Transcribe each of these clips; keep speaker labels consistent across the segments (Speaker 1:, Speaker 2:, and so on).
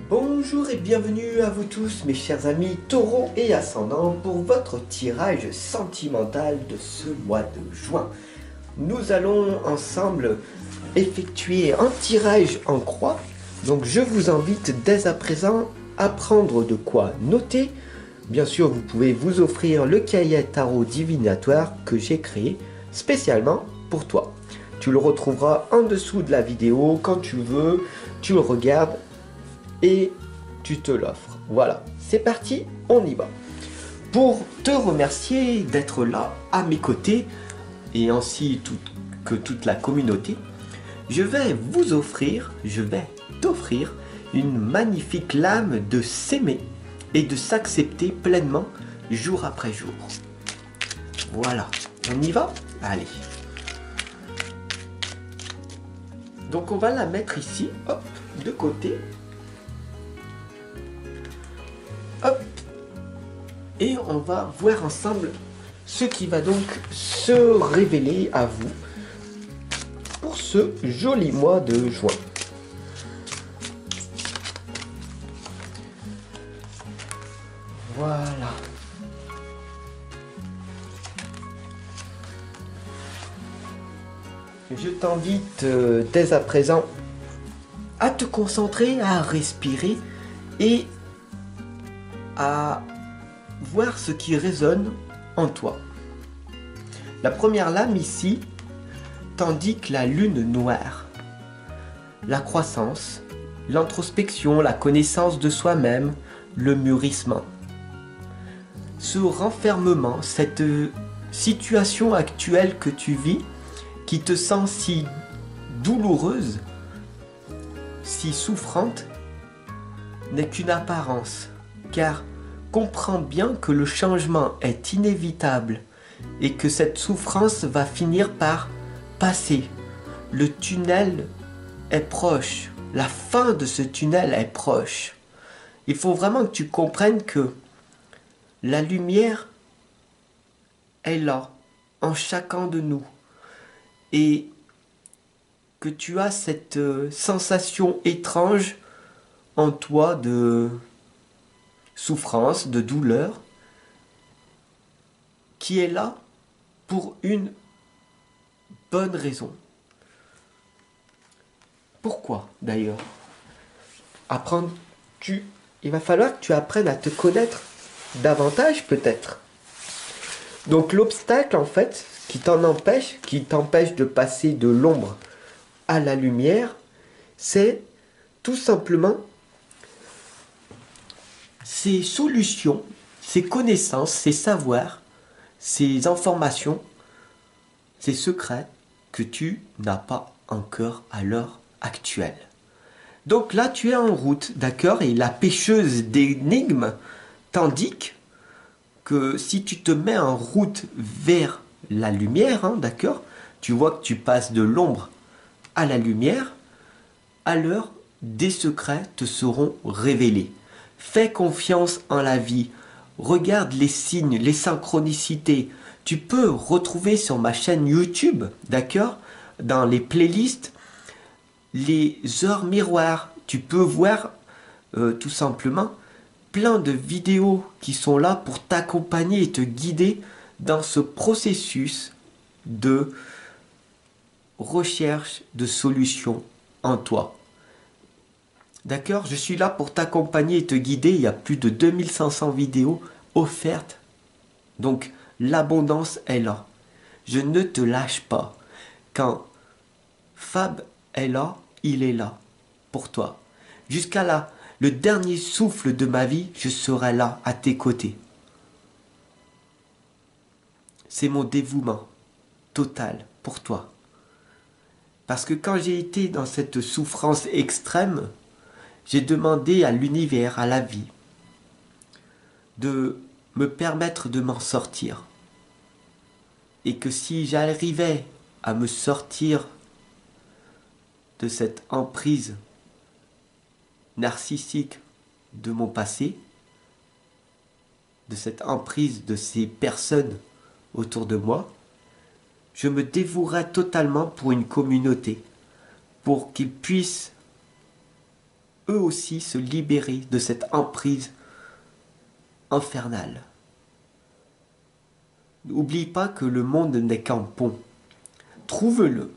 Speaker 1: Bonjour et bienvenue à vous tous mes chers amis taureaux et ascendants pour votre tirage sentimental de ce mois de juin. Nous allons ensemble effectuer un tirage en croix, donc je vous invite dès à présent à prendre de quoi noter. Bien sûr, vous pouvez vous offrir le cahier tarot divinatoire que j'ai créé spécialement pour toi. Tu le retrouveras en dessous de la vidéo quand tu veux, tu le regardes et tu te l'offres. Voilà, c'est parti, on y va. Pour te remercier d'être là à mes côtés et ainsi que toute la communauté, je vais t'offrir une magnifique lame de s'aimer et de s'accepter pleinement jour après jour. Voilà, on y va? Allez. Donc on va la mettre ici, hop, de côté. Hop. Et on va voir ensemble ce qui va donc se révéler à vous pour ce joli mois de juin. Voilà. Je t'invite dès à présent à te concentrer, à respirer et à voir ce qui résonne en toi. La première lame ici t'indique la lune noire, la croissance, l'introspection, la connaissance de soi-même, le mûrissement. Ce renfermement, cette situation actuelle que tu vis, qui te sent si douloureuse, si souffrante, n'est qu'une apparence, car comprends bien que le changement est inévitable et que cette souffrance va finir par passer. Le tunnel est proche, la fin de ce tunnel est proche. Il faut vraiment que tu comprennes que la lumière est là, en chacun de nous. Et que tu as cette sensation étrange en toi de souffrance, de douleur, qui est là pour une bonne raison. Pourquoi d'ailleurs? Il va falloir que tu apprennes à te connaître davantage peut-être. Donc l'obstacle en fait qui t'empêche de passer de l'ombre à la lumière, c'est tout simplement ces solutions, ces connaissances, ces savoirs, ces informations, ces secrets que tu n'as pas encore à l'heure actuelle. Donc là, tu es en route, d'accord? Et la pêcheuse d'énigmes t'indique que si tu te mets en route vers la lumière, hein, d'accord? Tu vois que tu passes de l'ombre à la lumière, alors des secrets te seront révélés. Fais confiance en la vie. Regarde les signes, les synchronicités. Tu peux retrouver sur ma chaîne YouTube, d'accord, dans les playlists, les heures miroirs. Tu peux voir tout simplement plein de vidéos qui sont là pour t'accompagner et te guider dans ce processus de recherche de solutions en toi. D'accord? Je suis là pour t'accompagner et te guider. Il y a plus de 2500 vidéos offertes. Donc, l'abondance est là. Je ne te lâche pas. Quand Fab est là, il est là pour toi. Jusqu'à là, le dernier souffle de ma vie, je serai là à tes côtés. C'est mon dévouement total pour toi. Parce que quand j'ai été dans cette souffrance extrême, j'ai demandé à l'univers, à la vie, de me permettre de m'en sortir. Et que si j'arrivais à me sortir de cette emprise narcissique de mon passé, de cette emprise de ces personnes autour de moi, je me dévouerais totalement pour une communauté, pour qu'ils puissent eux aussi se libérer de cette emprise infernale. N'oublie pas que le monde n'est qu'un pont. Trouve-le.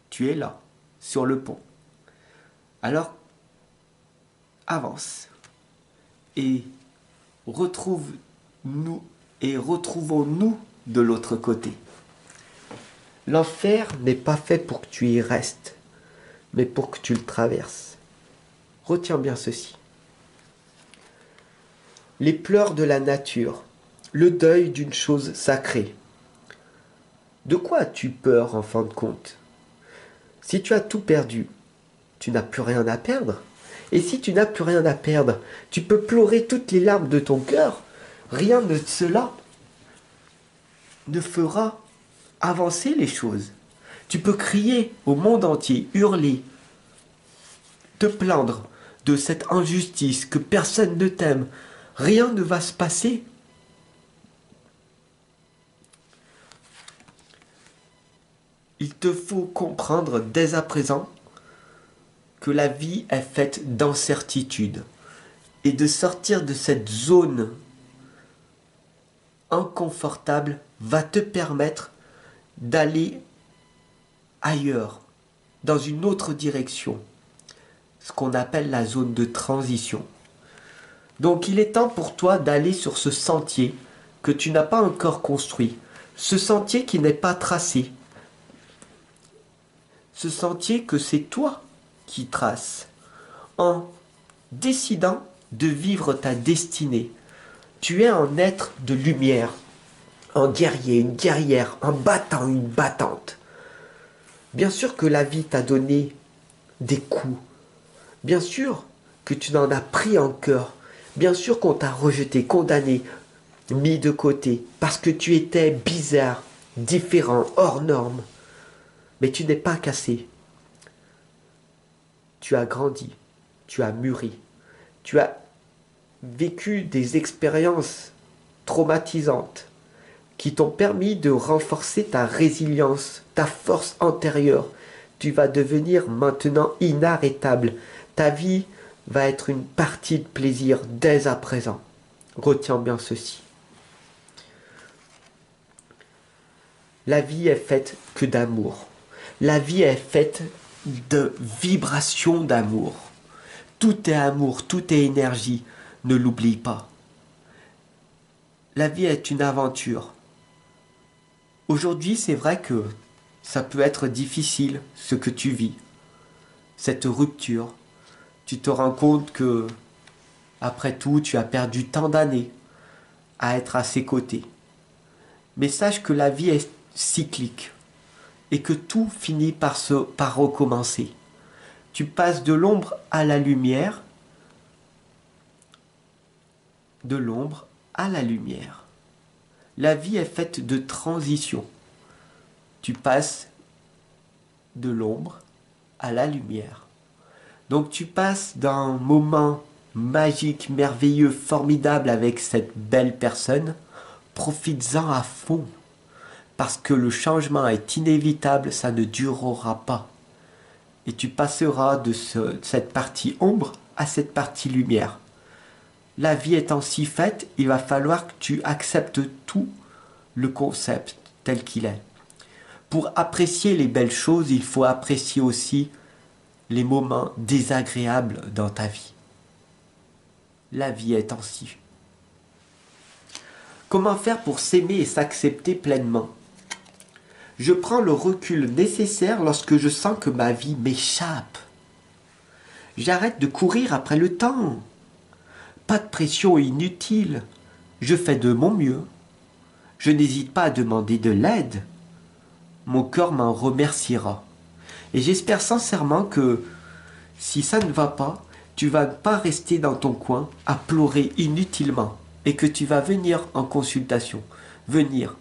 Speaker 1: Tu es là, sur le pont. Alors, avance. Et retrouvons-nous de l'autre côté. L'enfer n'est pas fait pour que tu y restes, mais pour que tu le traverses. Retiens bien ceci. Les pleurs de la nature, le deuil d'une chose sacrée. De quoi as-tu peur en fin de compte? Si tu as tout perdu, tu n'as plus rien à perdre. Et si tu n'as plus rien à perdre, tu peux pleurer toutes les larmes de ton cœur. Rien de cela ne fera avancer les choses. Tu peux crier au monde entier, hurler, te plaindre de cette injustice, que personne ne t'aime. Rien ne va se passer. Il te faut comprendre dès à présent que la vie est faite d'incertitudes et de sortir de cette zone inconfortable va te permettre d'aller ailleurs, dans une autre direction, ce qu'on appelle la zone de transition. Donc il est temps pour toi d'aller sur ce sentier que tu n'as pas encore construit, ce sentier qui n'est pas tracé, ce sentier que c'est toi qui traces, en décidant de vivre ta destinée. Tu es un être de lumière, un guerrier, une guerrière, un battant, une battante. Bien sûr que la vie t'a donné des coups. Bien sûr que tu n'en as pris en cœur. Bien sûr qu'on t'a rejeté, condamné, mis de côté, parce que tu étais bizarre, différent, hors norme. Mais tu n'es pas cassé. Tu as grandi, tu as mûri, tu as vécu des expériences traumatisantes qui t'ont permis de renforcer ta résilience, ta force antérieure. Tu vas devenir maintenant inarrêtable. Ta vie va être une partie de plaisir dès à présent. Retiens bien ceci. La vie est faite que d'amour. La vie est faite de vibrations d'amour. Tout est amour, tout est énergie. Ne l'oublie pas. La vie est une aventure. Aujourd'hui, c'est vrai que ça peut être difficile, ce que tu vis. Cette rupture. Tu te rends compte que, après tout, tu as perdu tant d'années à être à ses côtés. Mais sache que la vie est cyclique et que tout finit par recommencer. Tu passes de l'ombre à la lumière, de l'ombre à la lumière. La vie est faite de transition. Tu passes de l'ombre à la lumière. Donc tu passes d'un moment magique, merveilleux, formidable avec cette belle personne. Profites-en à fond. Parce que le changement est inévitable, ça ne durera pas. Et tu passeras de cette partie ombre à cette partie lumière. La vie étant si faite, il va falloir que tu acceptes tout le concept tel qu'il est. Pour apprécier les belles choses, il faut apprécier aussi les moments désagréables dans ta vie. La vie est ainsi. Comment faire pour s'aimer et s'accepter pleinement? Je prends le recul nécessaire lorsque je sens que ma vie m'échappe. J'arrête de courir après le temps. Pas de pression inutile. Je fais de mon mieux. Je n'hésite pas à demander de l'aide. Mon cœur m'en remerciera. Et j'espère sincèrement que si ça ne va pas, tu vas pas rester dans ton coin à pleurer inutilement et que tu vas venir en consultation. Venir.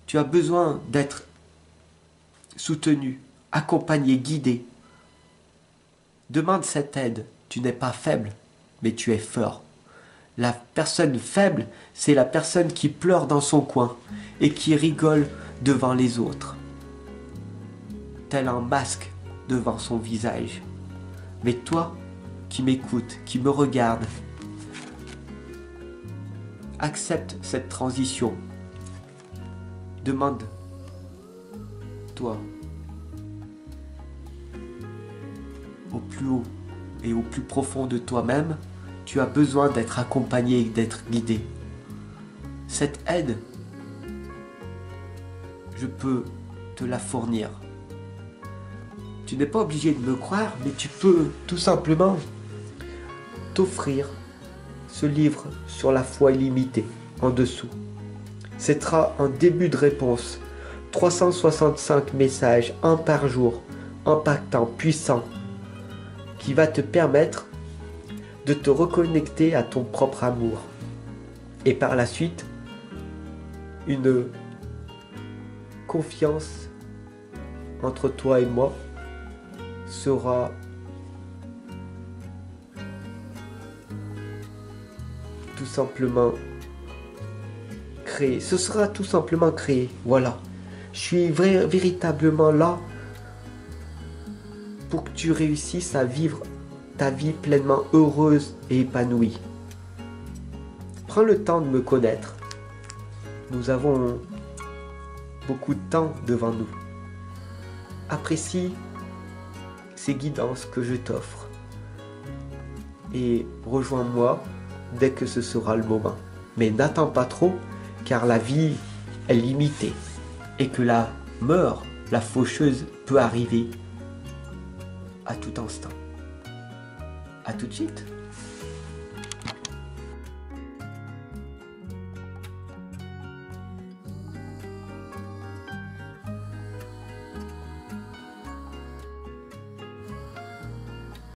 Speaker 1: Tu as besoin d'être soutenu, accompagné, guidé. Demande cette aide. Tu n'es pas faible, mais tu es fort. La personne faible, c'est la personne qui pleure dans son coin et qui rigole devant les autres, tel un masque devant son visage. Mais toi, qui m'écoutes, qui me regardes, accepte cette transition. Demande, toi, au plus haut et au plus profond de toi-même, tu as besoin d'être accompagné et d'être guidé. Cette aide, je peux te la fournir. Tu n'es pas obligé de me croire, mais tu peux tout simplement t'offrir ce livre sur la foi illimitée en dessous. Ce sera un début de réponse. 365 messages, un par jour, impactant, puissant, qui va te permettre de te reconnecter à ton propre amour. Et par la suite, une confiance entre toi et moi sera tout simplement créée. Ce sera tout simplement créé. Voilà. Je suis véritablement là pour que tu réussisses à vivre ta vie pleinement heureuse et épanouie. Prends le temps de me connaître. Nous avons beaucoup de temps devant nous. Apprécie ces guidances que je t'offre et rejoins-moi dès que ce sera le moment. Mais n'attends pas trop, car la vie est limitée et que la mort, la faucheuse, peut arriver à tout instant. À tout de suite.